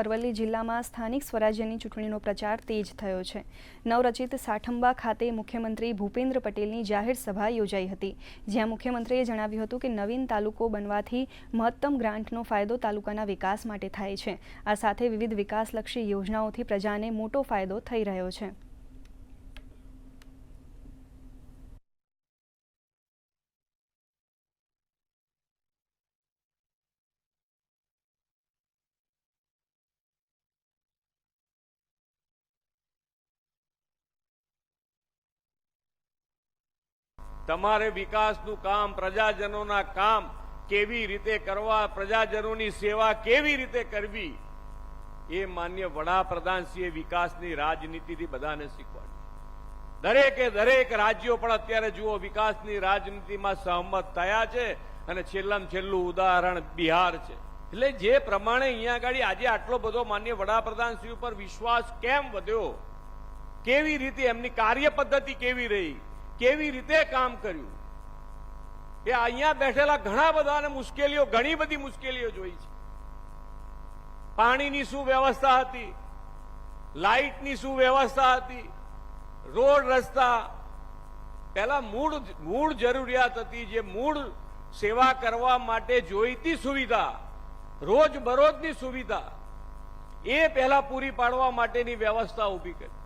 અરવલ્લી જિલ્લામાં સ્થાનિક સ્વરાજ્યની ચૂંટણીનો પ્રચાર તેજ થયો છે। નવરચિત સાઠંબા ખાતે મુખ્યમંત્રી ભૂપેન્દ્ર પટેલની જાહેર સભા યોજાઈ હતી, જ્યાં મુખ્યમંત્રીએ જણાવ્યું હતું કે નવીન તાલુકો બનવાથી મહત્તમ ગ્રાન્ટનો ફાયદો તાલુકાના વિકાસ માટે થાય છે। આ સાથે વિવિધ વિકાસલક્ષી યોજનાઓથી પ્રજાને મોટો ફાયદો થઈ રહ્યો છે। તમારે વિકાસનું કામ, પ્રજાજનોના કામ કેવી રીતે કરવા, પ્રજાજનોની સેવા કેવી રીતે કરવી, એ માન્ય વડાપ્રધાનશ્રીએ વિકાસની રાજનીતિથી બધાને શીખવાડ્યું। દરેકે દરેક રાજ્યો પણ અત્યારે જુઓ વિકાસની રાજનીતિમાં સહમત થયા છે અને છેલ્લામાં છેલ્લું ઉદાહરણ બિહાર છે। એટલે જે પ્રમાણે અહીંયા આગળ આજે આટલો બધો માન્ય વડાપ્રધાનશ્રી ઉપર વિશ્વાસ કેમ વધ્યો, કેવી રીતે એમની કાર્ય પદ્ધતિ કેવી રહી, કેવી રીતે કામ કર્યું, એ અહીંયા બેઠેલા ઘણા બધાને ઘણી બધી મુશ્કેલીઓ જોઈ છે। પાણીની શું વ્યવસ્થા હતી, લાઇટની શું વ્યવસ્થા હતી, રોડ રસ્તા, પહેલા મૂળ જરૂરિયાત હતી, જે મૂળ સેવા કરવા માટે જોઈતી સુવિધા, રોજબરોજની સુવિધા, એ પહેલા પૂરી પાડવા માટેની વ્યવસ્થા ઊભી કરી।